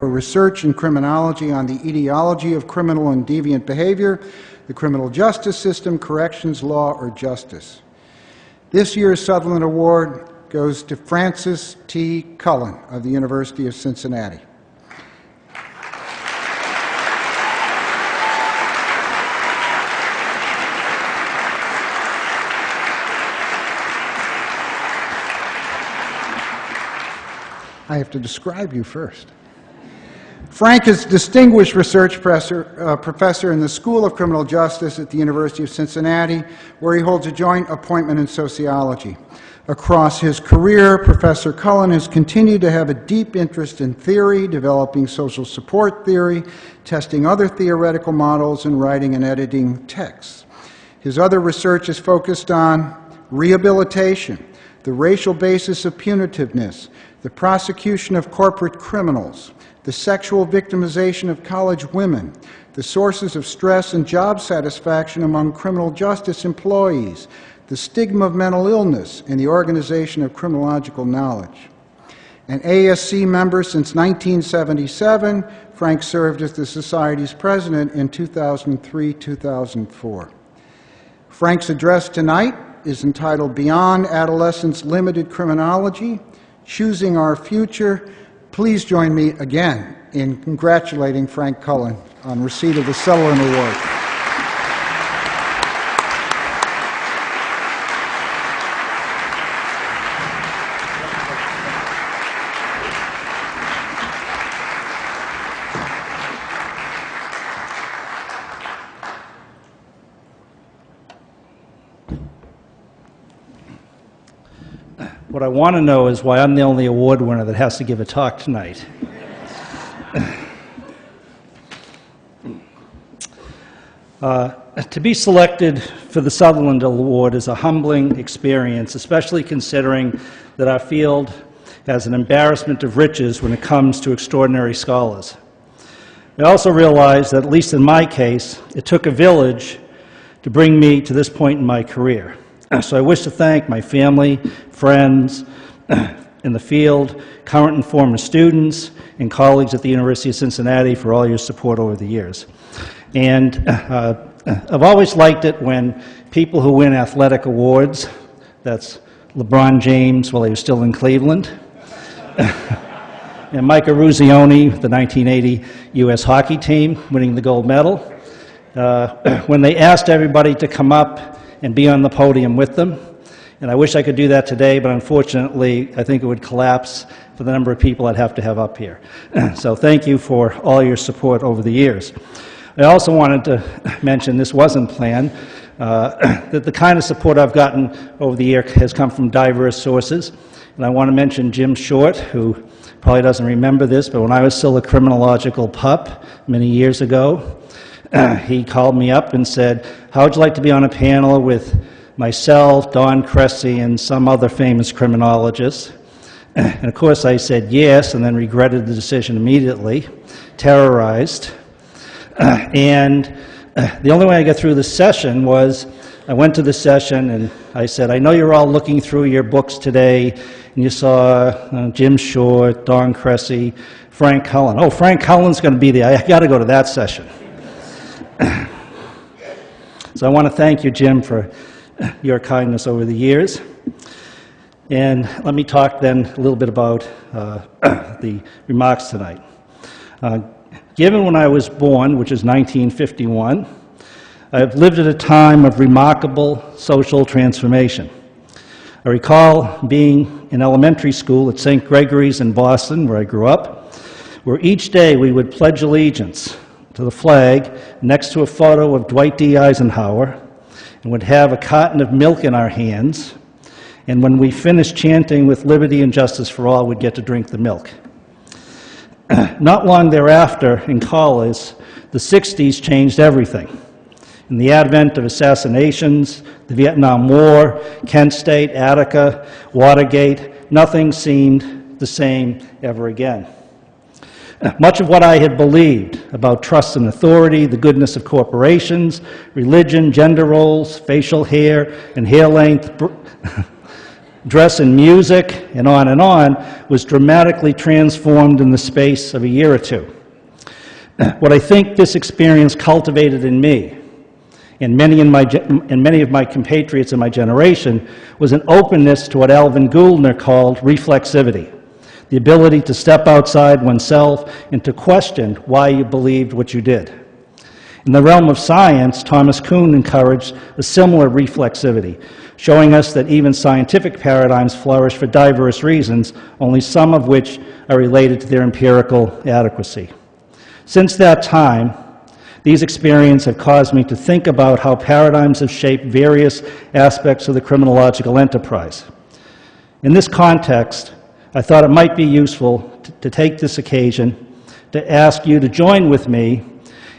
for research in criminology on the etiology of criminal and deviant behavior, the criminal justice system, corrections, law, or justice. This year's Sutherland Award goes to Francis T. Cullen of the University of Cincinnati. I have to describe you first. Frank is Distinguished Research Professor in the School of Criminal Justice at the University of Cincinnati, where he holds a joint appointment in sociology. Across his career, Professor Cullen has continued to have a deep interest in theory, developing social support theory, testing other theoretical models, and writing and editing texts. His other research is focused on rehabilitation, the racial basis of punitiveness, the prosecution of corporate criminals, the sexual victimization of college women, the sources of stress and job satisfaction among criminal justice employees, the stigma of mental illness, and the organization of criminological knowledge. An ASC member since 1977, Frank served as the Society's president in 2003-2004. Frank's address tonight is entitled Beyond Adolescence Limited Criminology, Choosing Our Future. Please join me again in congratulating Frank Cullen on receipt of the Sutherland Award. What I want to know is why I'm the only award winner that has to give a talk tonight. To be selected for the Sutherland Award is a humbling experience, especially considering that our field has an embarrassment of riches when it comes to extraordinary scholars. I also realize that, at least in my case, it took a village to bring me to this point in my career. So I wish to thank my family, friends in the field, current and former students, and colleagues at the University of Cincinnati for all your support over the years. And I've always liked it when people who win athletic awards, that's LeBron James while he was still in Cleveland, and Mike Eruzione, the 1980 U.S. hockey team, winning the gold medal, when they asked everybody to come up and be on the podium with them. And I wish I could do that today, but unfortunately, I think it would collapse for the number of people I'd have to have up here. So thank you for all your support over the years. I also wanted to mention, this wasn't planned, that the kind of support I've gotten over the year has come from diverse sources. And I want to mention Jim Short, who probably doesn't remember this, but when I was still a criminological pup many years ago, he called me up and said, how would you like to be on a panel with myself, Don Cressy, and some other famous criminologists? And of course I said yes, and then regretted the decision immediately, terrorized. And the only way I got through the session was, I went to the session and I said, I know you're all looking through your books today, and you saw Jim Short, Don Cressy, Frank Cullen. Oh, Frank Cullen's going to be there. I got to go to that session. So I want to thank you, Jim, for your kindness over the years. And let me talk then a little bit about the remarks tonight. Given when I was born, which is 1951, I've lived at a time of remarkable social transformation. I recall being in elementary school at St. Gregory's in Boston, where I grew up, where each day we would pledge allegiance to the flag next to a photo of Dwight D. Eisenhower, and would have a carton of milk in our hands, and when we finished chanting with liberty and justice for all, we'd get to drink the milk. Not long thereafter, in college, the 60s changed everything. In the advent of assassinations, the Vietnam War, Kent State, Attica, Watergate, nothing seemed the same ever again. Much of what I had believed about trust and authority, the goodness of corporations, religion, gender roles, facial hair and hair length, dress and music, and on, was dramatically transformed in the space of a year or two. What I think this experience cultivated in me and many of my compatriots in my generation was an openness to what Alvin Gouldner called reflexivity, the ability to step outside oneself and to question why you believed what you did. In the realm of science, Thomas Kuhn encouraged a similar reflexivity, showing us that even scientific paradigms flourish for diverse reasons, only some of which are related to their empirical adequacy. Since that time, these experiences have caused me to think about how paradigms have shaped various aspects of the criminological enterprise. In this context, I thought it might be useful to take this occasion to ask you to join with me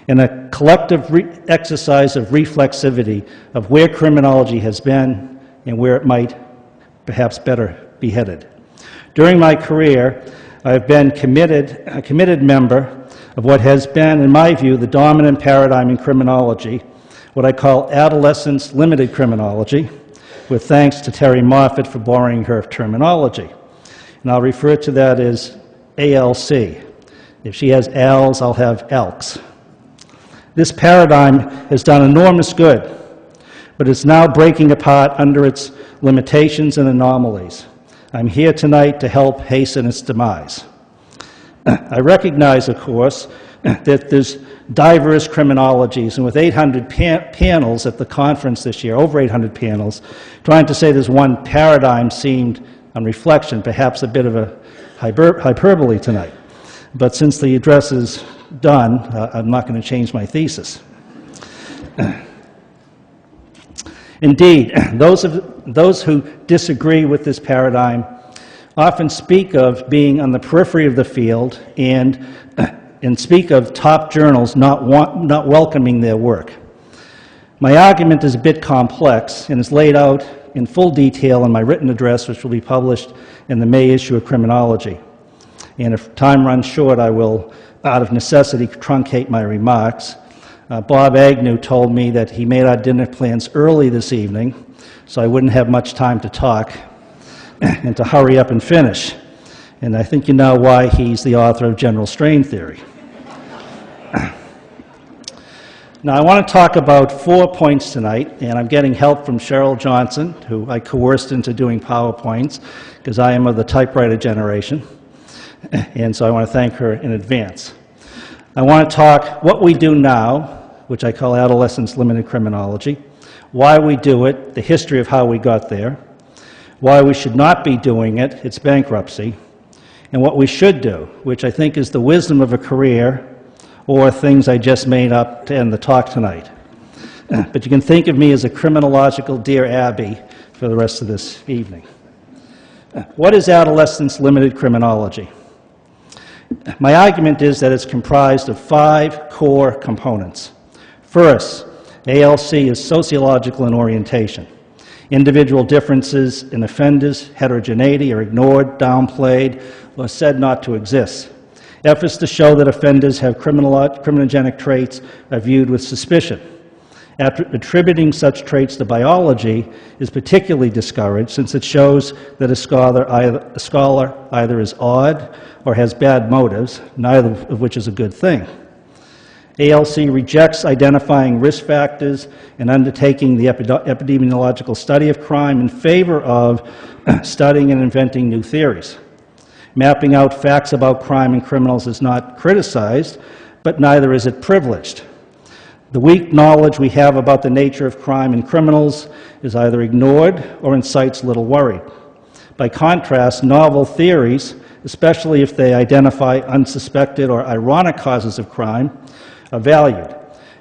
in a collective exercise of reflexivity of where criminology has been and where it might perhaps better be headed. During my career, I've been a committed member of what has been, in my view, the dominant paradigm in criminology, what I call adolescence limited criminology, with thanks to Terry Moffat for borrowing her terminology. And I'll refer to that as ALC. If she has ALs, I'll have ALCs. This paradigm has done enormous good, but it's now breaking apart under its limitations and anomalies. I'm here tonight to help hasten its demise. I recognize, of course, that there's diverse criminologies, and with 800 panels at the conference this year, over 800 panels, trying to say there's one paradigm seemed, on reflection, perhaps a bit of a hyperbole tonight. But since the address is done, I'm not going to change my thesis. Indeed, those who disagree with this paradigm often speak of being on the periphery of the field and speak of top journals not welcoming their work. My argument is a bit complex and is laid out in full detail in my written address, which will be published in the May issue of Criminology. And if time runs short, I will, out of necessity, truncate my remarks. Bob Agnew told me that he made our dinner plans early this evening, so I wouldn't have much time to talk and to hurry up and finish. And I think you know why he's the author of General Strain Theory. Now, I want to talk about 4 points tonight, and I'm getting help from Cheryl Johnson, who I coerced into doing PowerPoints, because I am of the typewriter generation, and so I want to thank her in advance. I want to talk what we do now, which I call adolescence limited criminology, why we do it, the history of how we got there, why we should not be doing it, its bankruptcy, and what we should do, which I think is the wisdom of a career, or things I just made up to end the talk tonight. But you can think of me as a criminological Dear Abby for the rest of this evening. What is adolescence limited criminology? My argument is that it's comprised of 5 core components. First, ALC is sociological in orientation. Individual differences in offenders, heterogeneity, are ignored, downplayed, or said not to exist. Efforts to show that offenders have criminogenic traits are viewed with suspicion. Attributing such traits to biology is particularly discouraged, since it shows that a scholar either is odd or has bad motives, neither of which is a good thing. ALC rejects identifying risk factors and undertaking the epidemiological study of crime in favor of studying and inventing new theories. Mapping out facts about crime and criminals is not criticized, but neither is it privileged. The weak knowledge we have about the nature of crime and criminals is either ignored or incites little worry. By contrast, novel theories, especially if they identify unsuspected or ironic causes of crime, are valued.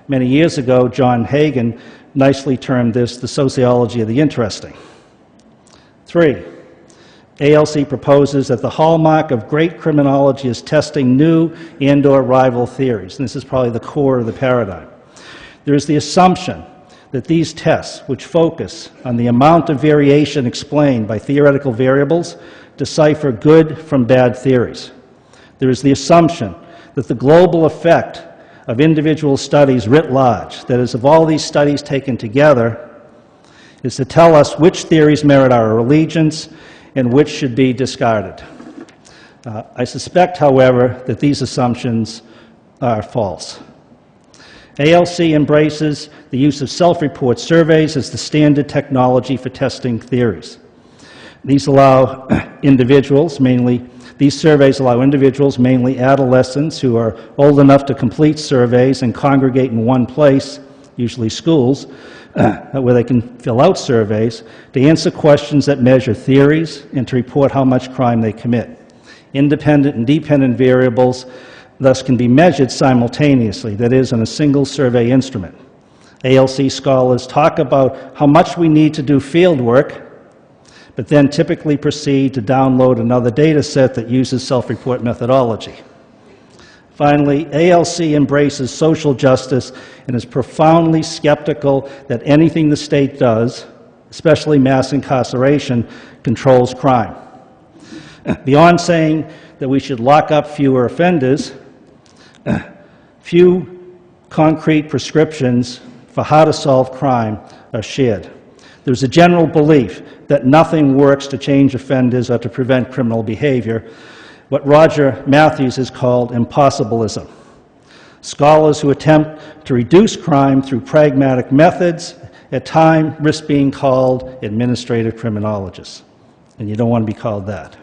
Many years ago, John Hagen nicely termed this the sociology of the interesting. 3. ALC proposes that the hallmark of great criminology is testing new and/or rival theories, and this is probably the core of the paradigm. There is the assumption that these tests, which focus on the amount of variation explained by theoretical variables, decipher good from bad theories. There is the assumption that the global effect of individual studies writ large, that is, of all these studies taken together, is to tell us which theories merit our allegiance and which should be discarded. I suspect, however, that these assumptions are false. ALC embraces the use of self-report surveys as the standard technology for testing theories. These surveys allow individuals, mainly adolescents who are old enough to complete surveys and congregate in one place, usually schools, where they can fill out surveys, to answer questions that measure theories and to report how much crime they commit. Independent and dependent variables thus can be measured simultaneously, that is, on a single survey instrument. ALC scholars talk about how much we need to do field work, but then typically proceed to download another data set that uses self-report methodology. Finally, ALC embraces social justice and is profoundly skeptical that anything the state does, especially mass incarceration, controls crime. Beyond saying that we should lock up fewer offenders, few concrete prescriptions for how to solve crime are shared. There's a general belief that nothing works to change offenders or to prevent criminal behavior, what Roger Matthews has called impossibilism. Scholars who attempt to reduce crime through pragmatic methods at times risk being called administrative criminologists, and you don't want to be called that.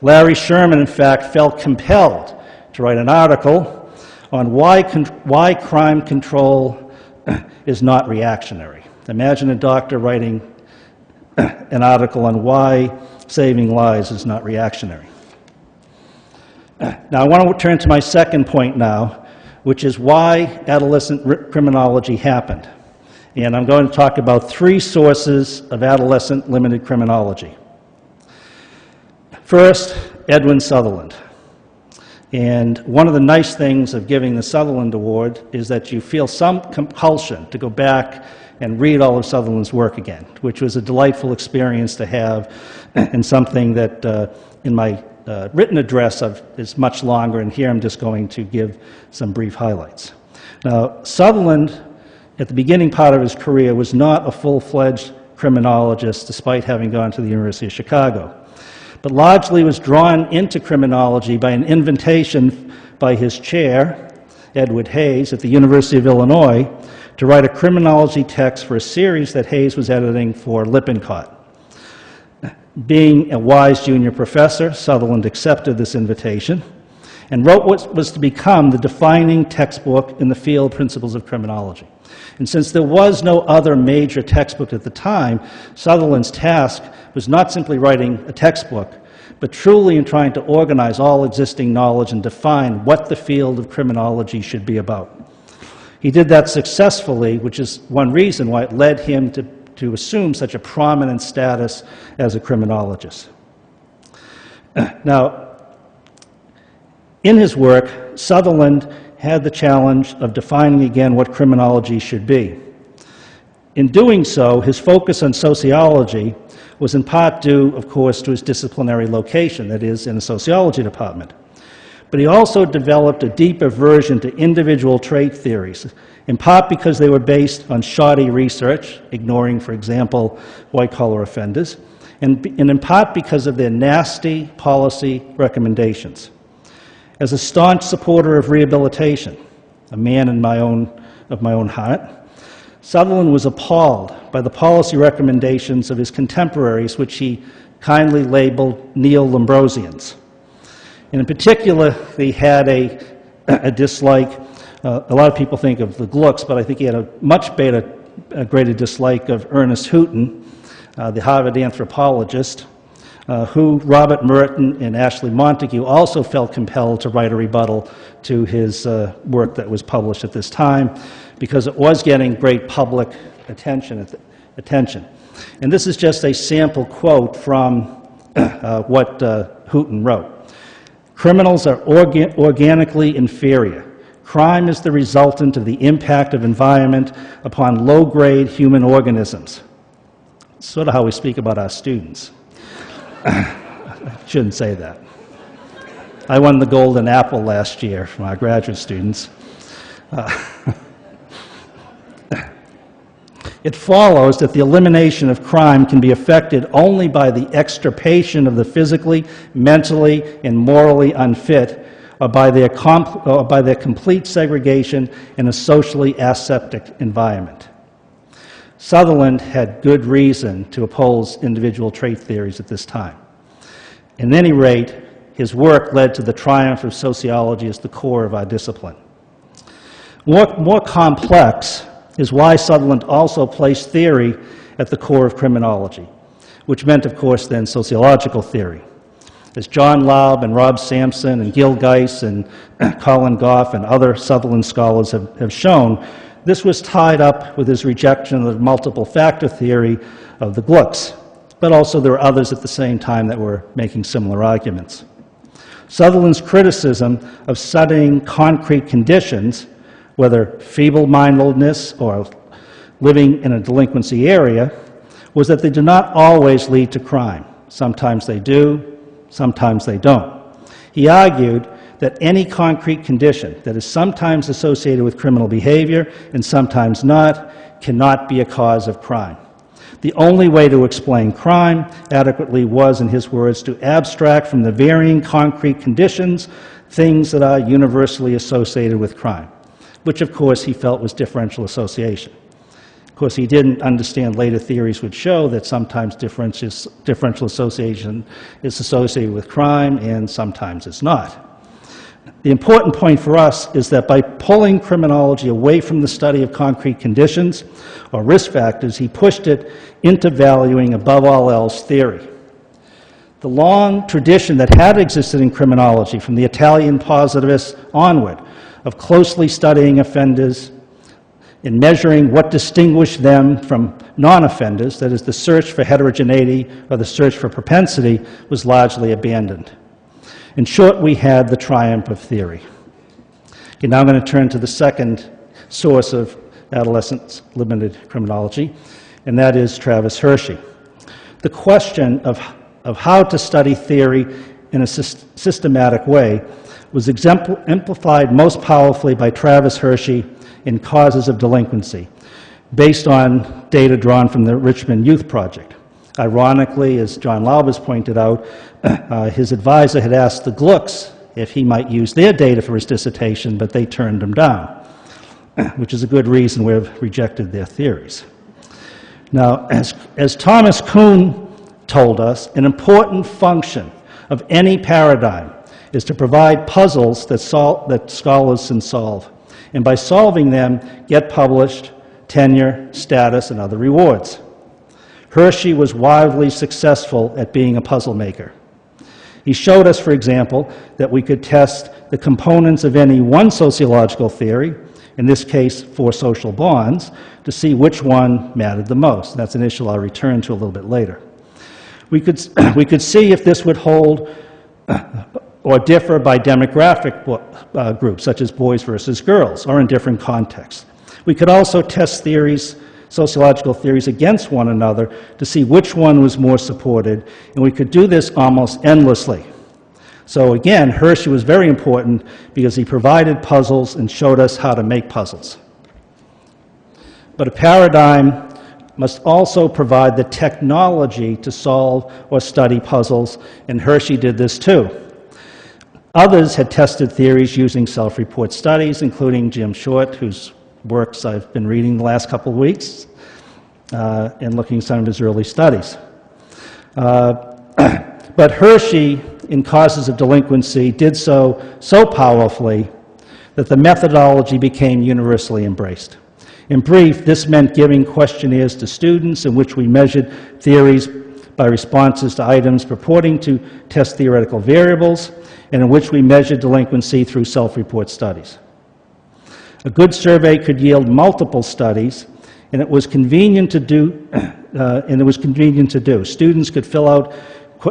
Larry Sherman, in fact, felt compelled to write an article on why crime control is not reactionary. Imagine a doctor writing an article on why saving lives is not reactionary. Now, I want to turn to my second point now, which is why adolescent criminology happened. And I'm going to talk about three sources of adolescent limited criminology. First, Edwin Sutherland. And one of the nice things of giving the Sutherland Award is that you feel some compulsion to go back and read all of Sutherland's work again, which was a delightful experience to have, and something that in my written address is much longer, and here I'm just going to give some brief highlights. Now, Sutherland, at the beginning part of his career, was not a full-fledged criminologist, despite having gone to the University of Chicago, but largely was drawn into criminology by an invitation by his chair, Edward Hayes, at the University of Illinois, to write a criminology text for a series that Hayes was editing for Lippincott. Being a wise junior professor, Sutherland accepted this invitation and wrote what was to become the defining textbook in the field Principles of Criminology. And since there was no other major textbook at the time, Sutherland's task was not simply writing a textbook, but truly in trying to organize all existing knowledge and define what the field of criminology should be about. He did that successfully, which is one reason why it led him to assume such a prominent status as a criminologist. Now, in his work, Sutherland had the challenge of defining again what criminology should be. In doing so, his focus on sociology was in part due, of course, to his disciplinary location, that is, in a sociology department. But he also developed a deep aversion to individual trait theories, in part because they were based on shoddy research, ignoring, for example, white-collar offenders, and in part because of their nasty policy recommendations. As a staunch supporter of rehabilitation, a man of my own heart, Sutherland was appalled by the policy recommendations of his contemporaries, which he kindly labeled neo-Lombrosians. And in particular, he had a dislike. A lot of people think of the Glucks, but I think he had a much greater dislike of Ernest Houghton, the Harvard anthropologist, who Robert Merton and Ashley Montague also felt compelled to write a rebuttal to his work that was published at this time, because it was getting great public attention. And this is just a sample quote from what Houghton wrote. "Criminals are organically inferior. Crime is the resultant of the impact of environment upon low-grade human organisms." It's sort of how we speak about our students. I shouldn't say that. I won the Golden Apple last year from our graduate students. It follows that the elimination of crime can be effected only by the extirpation of the physically, mentally, and morally unfit, or by their complete segregation in a socially aseptic environment. Sutherland had good reason to oppose individual trait theories at this time. At any rate, his work led to the triumph of sociology as the core of our discipline. More complex is why Sutherland also placed theory at the core of criminology, which meant, of course, then sociological theory. As John Laub and Rob Sampson and Gil Geis and Colin Goff and other Sutherland scholars have shown, this was tied up with his rejection of the multiple factor theory of the Glucks, but also there were others at the same time that were making similar arguments. Sutherland's criticism of studying concrete conditions, whether feeble-mindedness or living in a delinquency area, was that they do not always lead to crime. Sometimes they do, sometimes they don't. He argued that any concrete condition that is sometimes associated with criminal behavior and sometimes not cannot be a cause of crime. The only way to explain crime adequately was, in his words, to abstract from the varying concrete conditions things that are universally associated with crime, which of course he felt was differential association. Of course, he didn't understand later theories would show that sometimes differential association is associated with crime and sometimes it's not. The important point for us is that by pulling criminology away from the study of concrete conditions or risk factors, he pushed it into valuing, above all else, theory. The long tradition that had existed in criminology from the Italian positivists onward of closely studying offenders and measuring what distinguished them from non-offenders, that is, the search for heterogeneity or the search for propensity, was largely abandoned. In short, we had the triumph of theory. Okay, now I'm going to turn to the second source of adolescent limited criminology, and that is Travis Hershey. The question of how to study theory in a systematic way was exemplified most powerfully by Travis Hershey in Causes of Delinquency, based on data drawn from the Richmond Youth Project. Ironically, as John Laub has pointed out, his advisor had asked the Glucks if he might use their data for his dissertation, but they turned him down, which is a good reason we've rejected their theories. Now, as Thomas Kuhn told us, an important function of any paradigm is to provide puzzles that scholars can solve, and by solving them, get published, tenure, status, and other rewards. Hershey was wildly successful at being a puzzle maker. He showed us, for example, that we could test the components of any one sociological theory, in this case, 4 social bonds, to see which one mattered the most. That's an issue I'll return to a little bit later. We could see if this would hold or differ by demographic groups, such as boys versus girls, or in different contexts. We could also test theories, sociological theories, against one another to see which one was more supported, and we could do this almost endlessly. So again, Hershey was very important because he provided puzzles and showed us how to make puzzles. But a paradigm must also provide the technology to solve or study puzzles, and Hershey did this too. Others had tested theories using self-report studies, including Jim Short, whose works I've been reading the last couple of weeks, and looking at some of his early studies. But Hershey, in Causes of Delinquency, did so powerfully that the methodology became universally embraced. In brief, this meant giving questionnaires to students in which we measured theories by responses to items purporting to test theoretical variables, and in which we measured delinquency through self-report studies. A good survey could yield multiple studies, and it was convenient to do. Students could fill out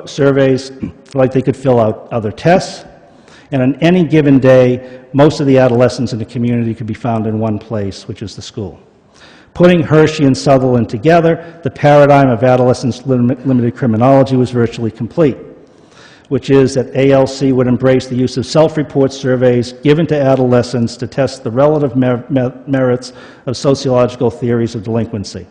surveys like they could fill out other tests, and on any given day, most of the adolescents in the community could be found in one place, which is the school. Putting Hershey and Sutherland together, the paradigm of adolescent limited criminology was virtually complete, which is that ALC would embrace the use of self-report surveys given to adolescents to test the relative merits of sociological theories of delinquency.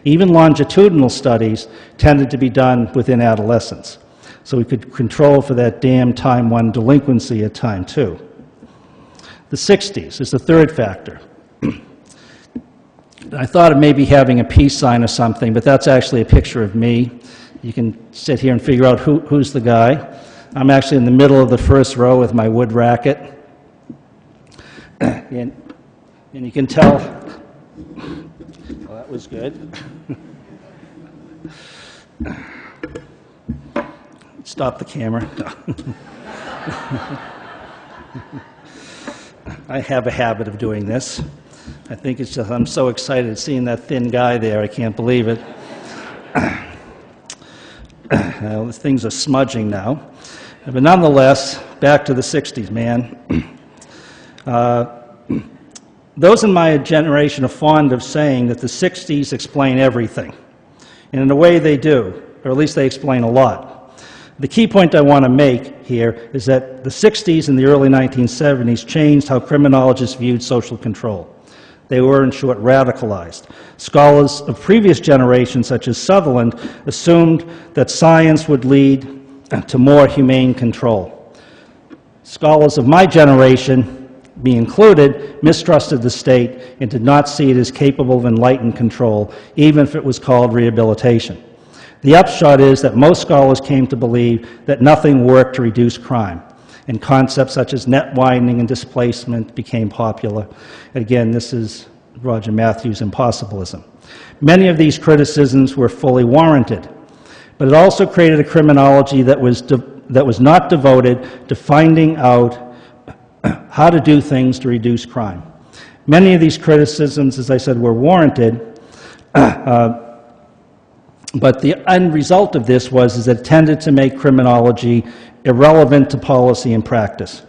even longitudinal studies, tended to be done within adolescence. So we could control for that damn time 1 delinquency at time 2. The 60s is the third factor. I thought of maybe having a peace sign or something, but that's actually a picture of me. You can sit here and figure out who's the guy. I'm actually in the middle of the first row with my wood racket. And you can tell, well, that was good. Stop the camera. I have a habit of doing this. I think it's just, I'm so excited seeing that thin guy there, I can't believe it. Things are smudging now. But nonetheless, back to the 60s, man. Those in my generation are fond of saying that the 60s explain everything. And in a way they do, or at least they explain a lot. The key point I want to make here is that the 60s and the early 1970s changed how criminologists viewed social control. They were, in short, radicalized. Scholars of previous generations, such as Sutherland, assumed that science would lead to more humane control. Scholars of my generation, me included, mistrusted the state and did not see it as capable of enlightened control, even if it was called rehabilitation. The upshot is that most scholars came to believe that nothing worked to reduce crime, and concepts such as net widening and displacement became popular. Again, this is Roger Matthews' impossibilism. Many of these criticisms were fully warranted, but it also created a criminology that was not devoted to finding out how to do things to reduce crime. Many of these criticisms, as I said, were warranted, but the end result of this was that it tended to make criminology irrelevant to policy and practice,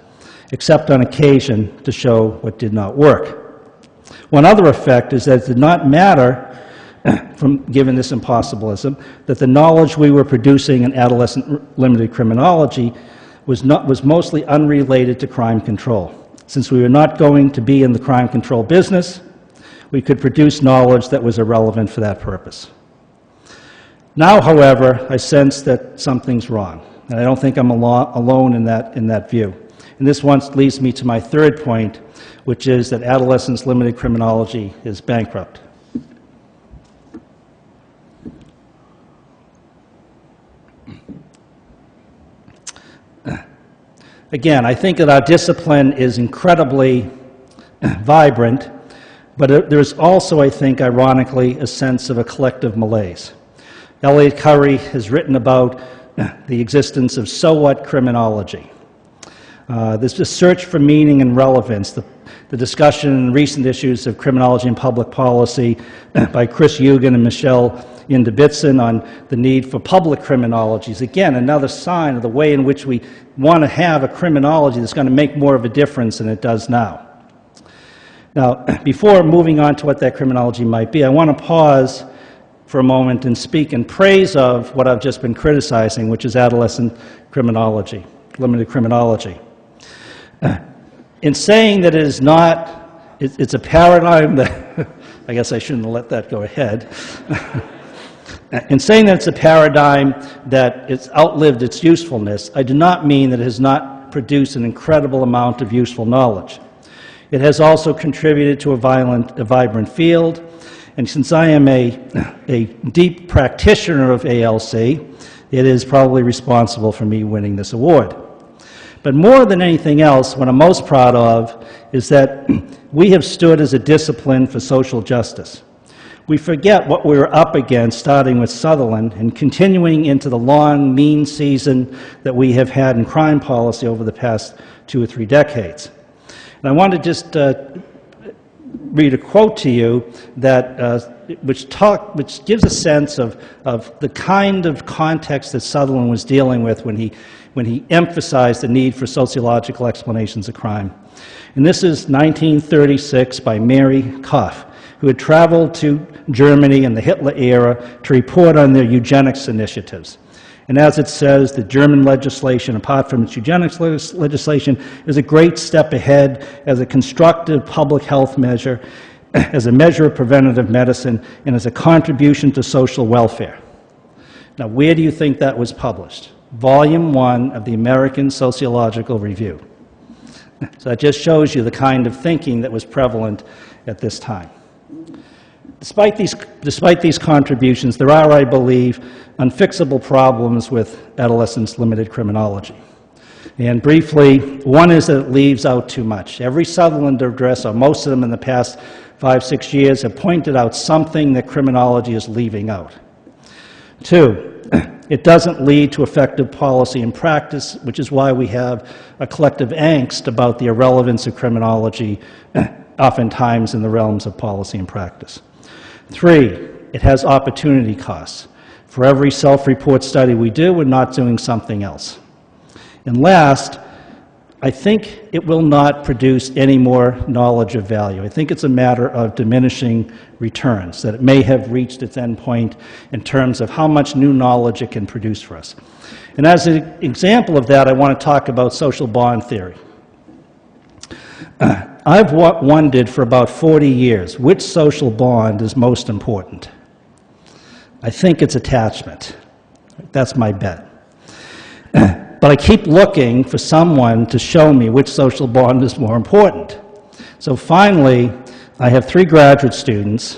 except on occasion to show what did not work. One other effect is that it did not matter, given this impossibilism, that the knowledge we were producing in adolescent limited criminology was mostly unrelated to crime control. Since we were not going to be in the crime control business, we could produce knowledge that was irrelevant for that purpose. Now, however, I sense that something's wrong, and I don't think I'm alone in that view. And this once leads me to my third point, which is that adolescence limited criminology is bankrupt. Again, I think that our discipline is incredibly vibrant, but there's also, I think, ironically, a sense of a collective malaise. Elliot Curry has written about the existence of so what criminology. There's this search for meaning and relevance. The discussion in recent issues of Criminology and Public Policy by Chris Eugen and Michelle Indebitson on the need for public criminologies. Again, another sign of the way in which we want to have a criminology that's going to make more of a difference than it does now. Now, before moving on to what that criminology might be, I want to pause for a moment and speak in praise of what I've just been criticizing, which is adolescent criminology, limited criminology. In saying that it is not, it's a paradigm that, I guess I shouldn't have let that go ahead. In saying that it's a paradigm that it's outlived its usefulness, I do not mean that it has not produced an incredible amount of useful knowledge. It has also contributed to a vibrant field, and since I am a deep practitioner of ALC, it is probably responsible for me winning this award. But more than anything else, what I'm most proud of is that we have stood as a discipline for social justice. We forget what we were up against, starting with Sutherland and continuing into the long, mean season that we have had in crime policy over the past 2 or 3 decades. And I want to just read a quote to you that which gives a sense of the kind of context that Sutherland was dealing with when he emphasized the need for sociological explanations of crime. And this is 1936 by Mary Koff, who had traveled to Germany in the Hitler era to report on their eugenics initiatives. And as it says, the German legislation, apart from its eugenics legislation, is a great step ahead as a constructive public health measure as a measure of preventative medicine and as a contribution to social welfare. Now, where do you think that was published? Volume 1 of the American Sociological Review. So that just shows you the kind of thinking that was prevalent at this time. Despite these contributions, there are, I believe, unfixable problems with adolescence limited criminology. And briefly, one is that it leaves out too much. Every Sutherland Address, or most of them in the past 5-6 years, have pointed out something that criminology is leaving out. 2, it doesn't lead to effective policy and practice, which is why we have a collective angst about the irrelevance of criminology, oftentimes in the realms of policy and practice. 3, it has opportunity costs. For every self-report study we do, we're not doing something else. And last, I think it will not produce any more knowledge of value. I think it's a matter of diminishing returns, that it may have reached its end point in terms of how much new knowledge it can produce for us. And as an example of that, I want to talk about social bond theory. I've wondered for about 40 years which social bond is most important. I think it's attachment. That's my bet. But I keep looking for someone to show me which social bond is more important. So finally, I have 3 graduate students,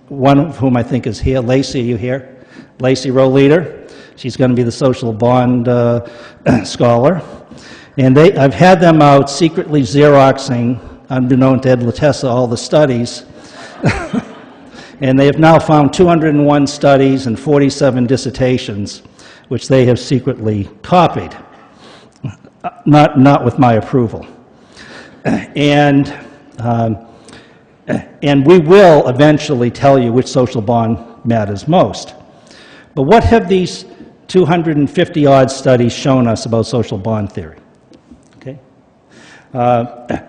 one of whom I think is here. Lacey, are you here? Lacey, row leader. She's going to be the social bond scholar. And I've had them out secretly Xeroxing, unbeknown to Ed Latessa, all the studies. And they have now found 201 studies and 47 dissertations, which they have secretly copied. Not with my approval. And we will eventually tell you which social bond matters most. But what have these 250-odd studies shown us about social bond theory? Okay.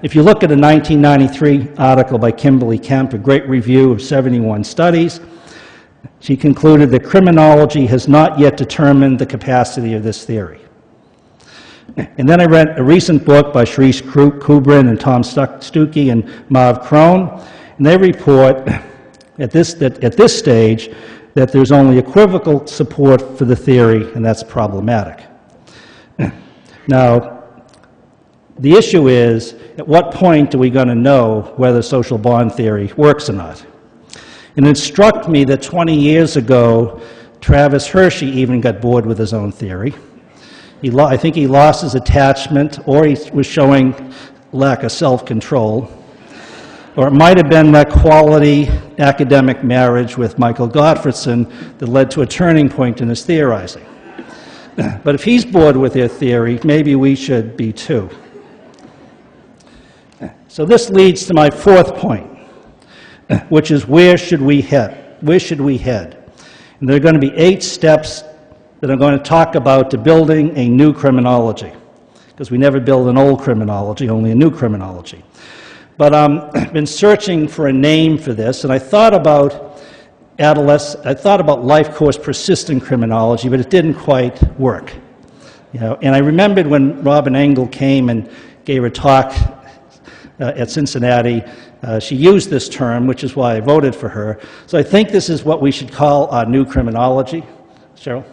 If you look at a 1993 article by Kimberly Kemp, a great review of 71 studies, she concluded that criminology has not yet determined the capacity of this theory. And then I read a recent book by Sharice Kubrin and Tom Stuckey and Marv Krohn, and they report at this stage that there's only equivocal support for the theory, and that's problematic. Now, the issue is, at what point are we going to know whether social bond theory works or not? And it struck me that 20 years ago, Travis Hershey even got bored with his own theory. I think he lost his attachment, or he was showing lack of self-control. Or it might have been that quality academic marriage with Michael Gottfredson that led to a turning point in his theorizing. But if he's bored with their theory, maybe we should be too. So this leads to my 4th point, which is where should we head? Where should we head? And there are going to be 8 steps that I'm going to talk about to building a new criminology, because we never build an old criminology, only a new criminology. But I've been searching for a name for this, and I thought about life course persistent criminology, but it didn't quite work. And I remembered when Robin Engel came and gave a talk at Cincinnati, she used this term, which is why I voted for her. So I think this is what we should call our new criminology. Cheryl?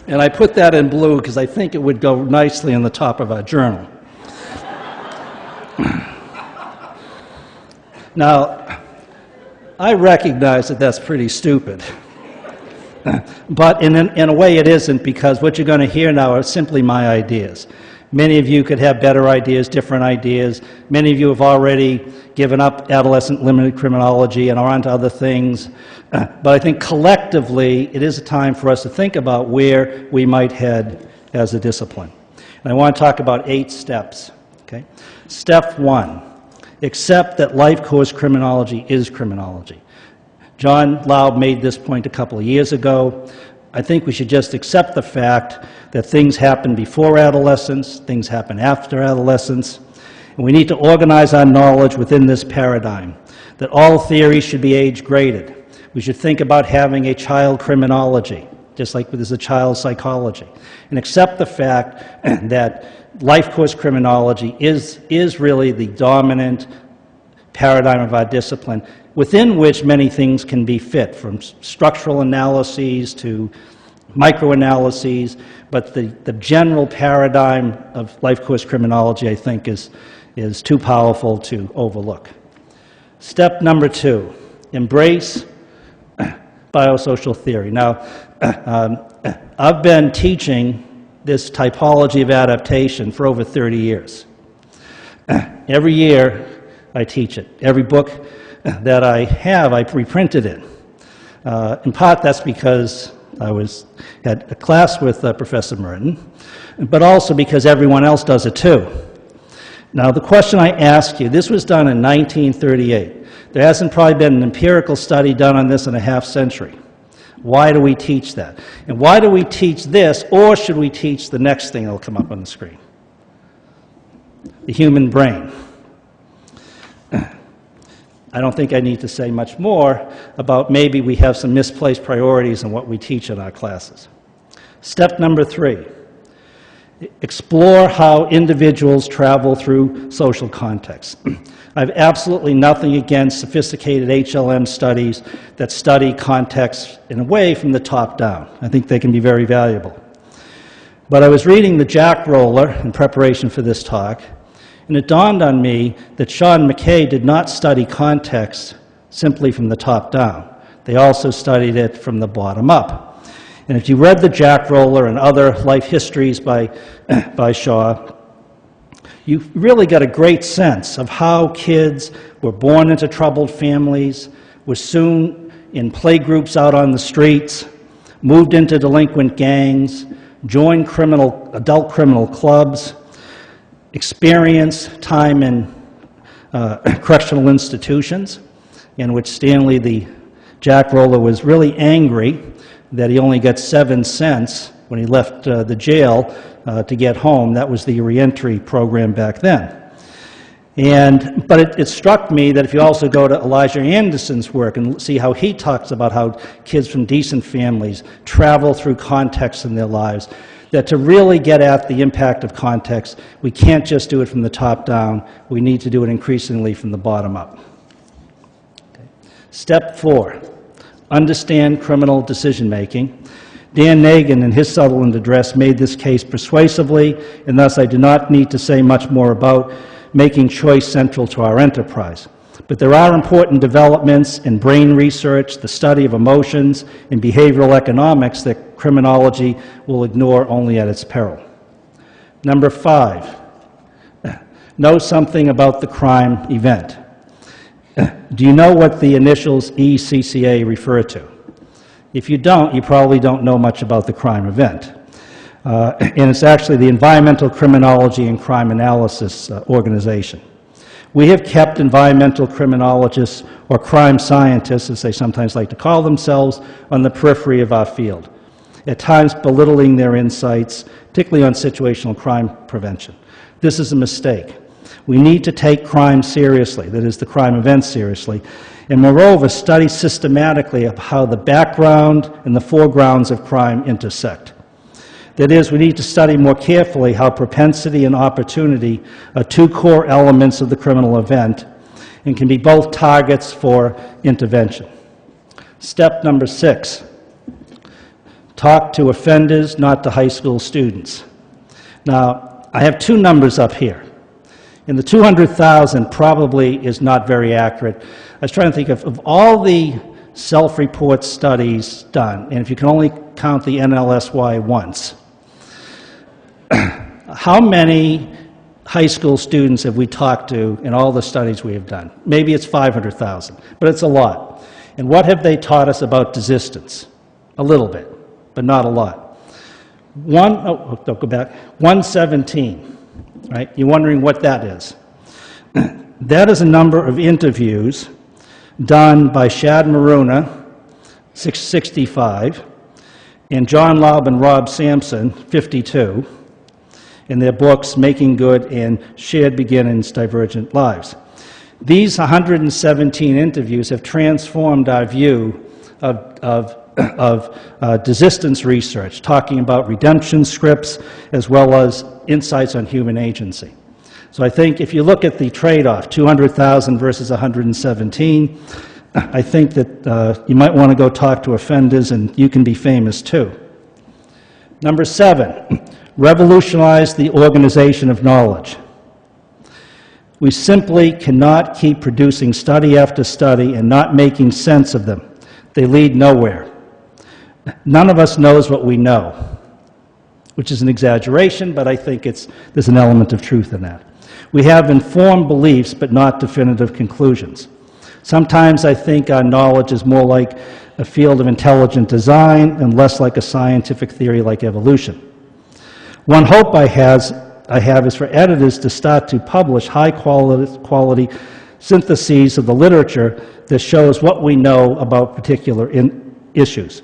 And I put that in blue because I think it would go nicely on the top of our journal. Now, I recognize that that's pretty stupid. But in a way it isn't, because what you're going to hear now are simply my ideas. Many of you could have better ideas, different ideas. Many of you have already given up adolescent limited criminology and are onto other things. But I think collectively it is a time for us to think about where we might head as a discipline. And I want to talk about 8 steps. Okay? Step 1, accept that life course criminology is criminology. John Laub made this point a couple of years ago. I think we should just accept the fact that things happen before adolescence, things happen after adolescence, and we need to organize our knowledge within this paradigm, that all theories should be age-graded. We should think about having a child criminology, just like there's a child psychology, and accept the fact that life course criminology is really the dominant paradigm of our discipline, within which many things can be fit, from structural analyses to microanalyses, but the general paradigm of life course criminology, I think, is too powerful to overlook. Step number 2, embrace biosocial theory. Now, I've been teaching this typology of adaptation for over 30 years. Every year I teach it. Every book that I have, I reprinted it. In part, that's because I had a class with Professor Merton, but also because everyone else does it too. Now, the question I ask you, this was done in 1938. There hasn't probably been an empirical study done on this in a half century. Why do we teach that? And why do we teach this, or should we teach the next thing that will come up on the screen? The human brain. I don't think I need to say much more about maybe we have some misplaced priorities in what we teach in our classes. Step number 3, explore how individuals travel through social contexts. I have absolutely nothing against sophisticated HLM studies that study context in a way from the top down. I think they can be very valuable. But I was reading the Jack Roller in preparation for this talk, and it dawned on me that Sean McKay did not study context simply from the top down. They also studied it from the bottom up. And if you read the Jack Roller and other life histories by Shaw, you really got a great sense of how kids were born into troubled families, were soon in playgroups out on the streets, moved into delinquent gangs, joined adult criminal clubs, experienced time in correctional institutions, in which Stanley, the Jack Roller, was really angry that he only got 7 cents when he left the jail to get home. That was the reentry program back then. But it struck me that if you also go to Elijah Anderson's work and see how he talks about how kids from decent families travel through context in their lives, that to really get at the impact of context, we can't just do it from the top down. We need to do it increasingly from the bottom up. Okay. Step 4, understand criminal decision-making. Dan Nagin, in his Sutherland Address, made this case persuasively, and thus I do not need to say much more about making choice central to our enterprise. But there are important developments in brain research, the study of emotions, and behavioral economics that criminology will ignore only at its peril. Number 5, know something about the crime event. Do you know what the initials ECCA refer to? If you don't, you probably don't know much about the crime event. And it's actually the Environmental Criminology and Crime Analysis Organization. We have kept environmental criminologists, or crime scientists, as they sometimes like to call themselves, on the periphery of our field, at times belittling their insights, particularly on situational crime prevention. This is a mistake. We need to take crime seriously, that is, the crime event seriously, and moreover, study systematically of how the background and the foregrounds of crime intersect. That is, we need to study more carefully how propensity and opportunity are 2 core elements of the criminal event and can be both targets for intervention. Step number 6, talk to offenders, not to high school students. Now, I have 2 numbers up here. And the 200,000 probably is not very accurate. I was trying to think of all the self-report studies done, and if you can only count the NLSY once, how many high school students have we talked to in all the studies we have done? Maybe it's 500,000, but it's a lot. And what have they taught us about desistance? A little bit, but not a lot. 117, right? You're wondering what that is. That is a number of interviews done by Shad Maruna, 65, and John Laub and Rob Sampson, 52, in their books Making Good and Shared Beginnings, Divergent Lives. These 117 interviews have transformed our view of of desistance research, talking about redemption scripts as well as insights on human agency. So I think if you look at the trade-off, 200,000 versus 117, I think that you might want to go talk to offenders and you can be famous too. Number 7, revolutionize the organization of knowledge. We simply cannot keep producing study after study and not making sense of them. They lead nowhere. None of us knows what we know, which is an exaggeration, but I think there's an element of truth in that. We have informed beliefs, but not definitive conclusions. Sometimes I think our knowledge is more like a field of intelligent design and less like a scientific theory like evolution. One hope I have is for editors to start to publish high-quality syntheses of the literature that shows what we know about particular issues.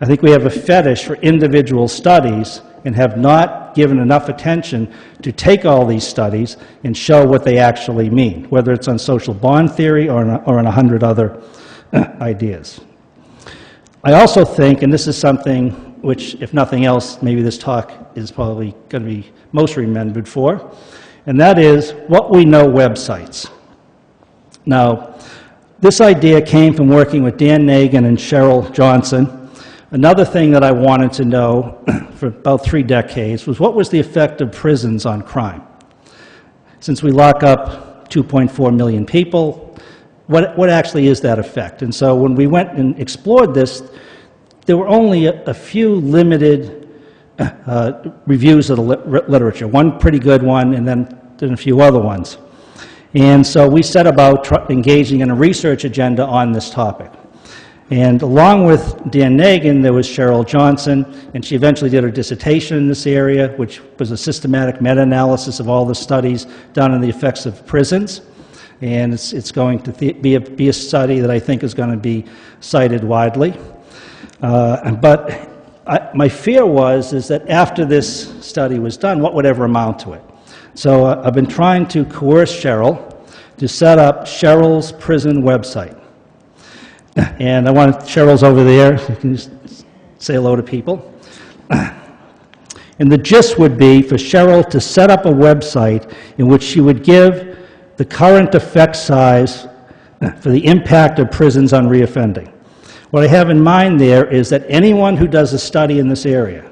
I think we have a fetish for individual studies and have not given enough attention to take all these studies and show what they actually mean, whether it's on social bond theory or on 100 other ideas. I also think, and this is something which, if nothing else, maybe this talk is probably going to be most remembered for, and that is what we know websites. Now, this idea came from working with Dan Nagin and Cheryl Johnson. Another thing that I wanted to know for about 3 decades was what was the effect of prisons on crime? Since we lock up 2.4 million people, what actually is that effect? And so when we went and explored this, there were only a few limited reviews of the literature, one pretty good one and then a few other ones. And so we set about engaging in a research agenda on this topic. And along with Dan Nagin, there was Cheryl Johnson, and she eventually did her dissertation in this area, which was a systematic meta-analysis of all the studies done on the effects of prisons. And it's going to be a study that I think is going to be cited widely. My fear is that after this study was done, what would ever amount to it? So I've been trying to coerce Cheryl to set up Cheryl's prison website. And Cheryl's over there, you can just say hello to people. And the gist would be for Cheryl to set up a website in which she would give the current effect size for the impact of prisons on reoffending. What I have in mind there is that anyone who does a study in this area,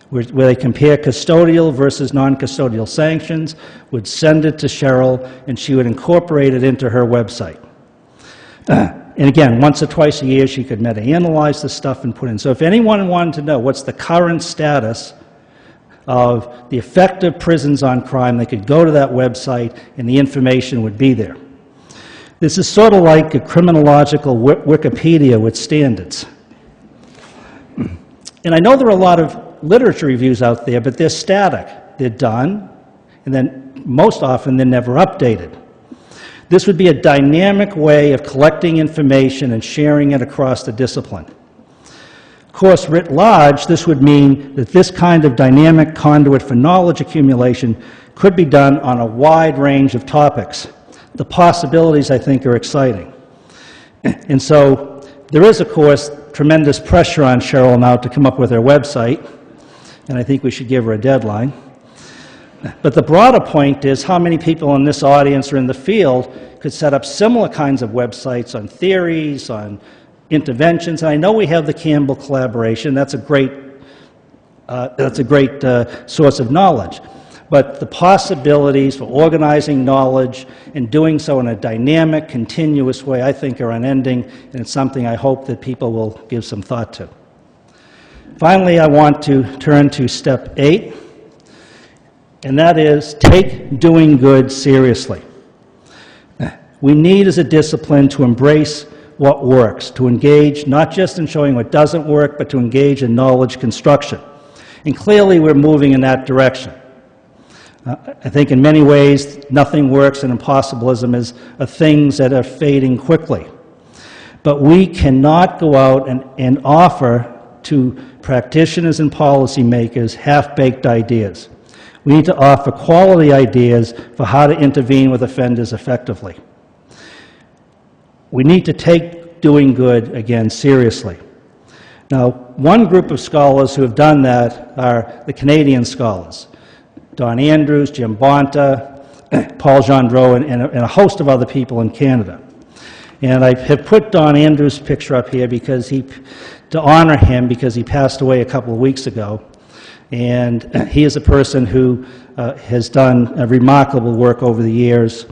where they compare custodial versus non-custodial sanctions, would send it to Cheryl, and she would incorporate it into her website. And again, once or twice a year, she could meta-analyze the stuff and put in. So if anyone wanted to know what's the current status of the effect of prisons on crime, they could go to that website, and the information would be there. This is sort of like a criminological Wikipedia with standards. And I know there are a lot of literature reviews out there, but they're static. They're done, and then most often they're never updated. This would be a dynamic way of collecting information and sharing it across the discipline. Of course, writ large, this would mean that this kind of dynamic conduit for knowledge accumulation could be done on a wide range of topics. The possibilities, I think, are exciting. And so there is, of course, tremendous pressure on Cheryl now to come up with her website, and I think we should give her a deadline. But the broader point is how many people in this audience or in the field could set up similar kinds of websites on theories, on interventions. And I know we have the Campbell collaboration. That's a great source of knowledge. But the possibilities for organizing knowledge and doing so in a dynamic, continuous way, I think, are unending, and it's something I hope that people will give some thought to. Finally, I want to turn to step 8. And that is, take doing good seriously. We need as a discipline to embrace what works, to engage not just in showing what doesn't work, but to engage in knowledge construction. And clearly we're moving in that direction. I think in many ways nothing works and impossibilism are things that are fading quickly. But we cannot go out and offer to practitioners and policymakers half-baked ideas. We need to offer quality ideas for how to intervene with offenders effectively. We need to take doing good, again, seriously. Now, one group of scholars who have done that are the Canadian scholars, Don Andrews, Jim Bonta, Paul Gendreau, and a host of other people in Canada. And I have put Don Andrews' picture up here because to honor him, because he passed away a couple of weeks ago. And he is a person who has done remarkable work over the years,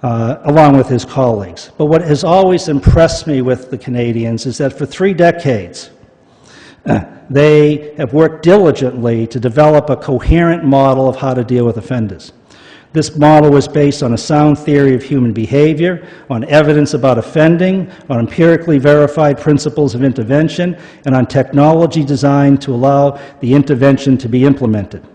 along with his colleagues. But what has always impressed me with the Canadians is that for 3 decades, they have worked diligently to develop a coherent model of how to deal with offenders. This model was based on a sound theory of human behavior, on evidence about offending, on empirically verified principles of intervention, and on technology designed to allow the intervention to be implemented.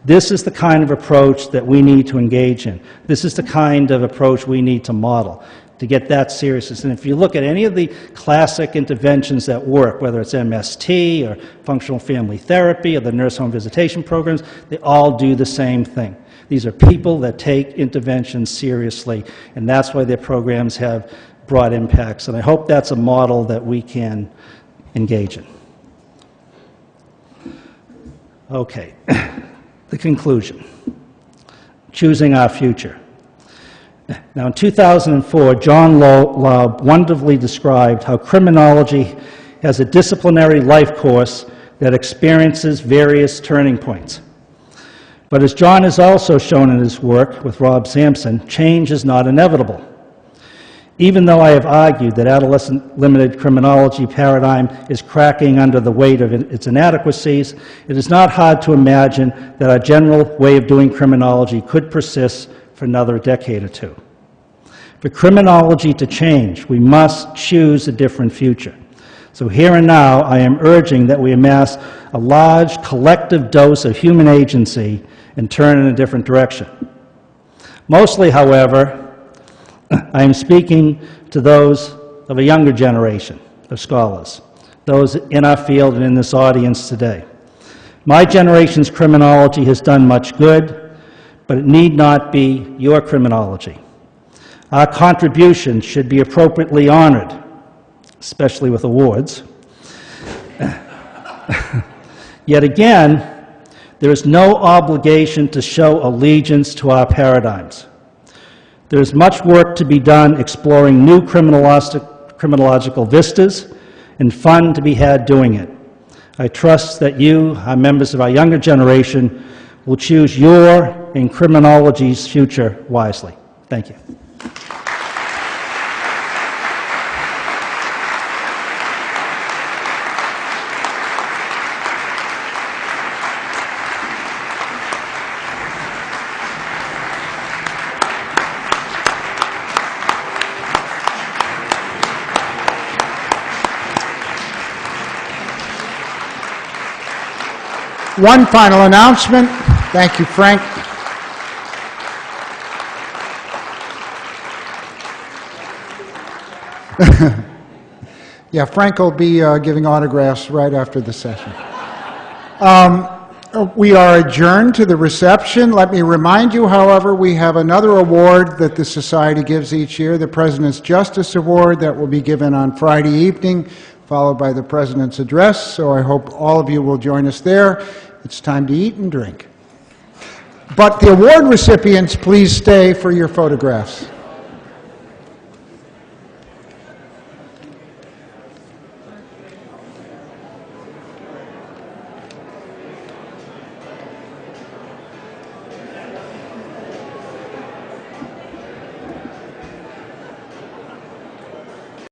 This is the kind of approach that we need to engage in. This is the kind of approach we need to model to get that seriousness. And if you look at any of the classic interventions that work, whether it's MST or functional family therapy or the nurse home visitation programs, they all do the same thing. These are people that take interventions seriously, and that's why their programs have broad impacts. And I hope that's a model that we can engage in. Okay, the conclusion. Choosing our future. Now, in 2004, John Laub wonderfully described how criminology has a disciplinary life course that experiences various turning points. But as John has also shown in his work with Rob Sampson, change is not inevitable. Even though I have argued that adolescent limited criminology paradigm is cracking under the weight of its inadequacies, it is not hard to imagine that our general way of doing criminology could persist for another decade or two. For criminology to change, we must choose a different future. So here and now, I am urging that we amass a large collective dose of human agency and turn in a different direction. Mostly, however, I am speaking to those of a younger generation of scholars, those in our field and in this audience today. My generation's criminology has done much good, but it need not be your criminology. Our contributions should be appropriately honored, especially with awards. Yet again, there is no obligation to show allegiance to our paradigms. There is much work to be done exploring new criminological vistas, and fun to be had doing it. I trust that you, our members of our younger generation, will choose your and criminology's future wisely. Thank you. One final announcement. Thank you, Frank. Yeah, Frank will be giving autographs right after the session. We are adjourned to the reception. Let me remind you, however, we have another award that the Society gives each year, the President's Justice Award, that will be given on Friday evening, followed by the President's Address, so I hope all of you will join us there. It's time to eat and drink. But the award recipients, please stay for your photographs.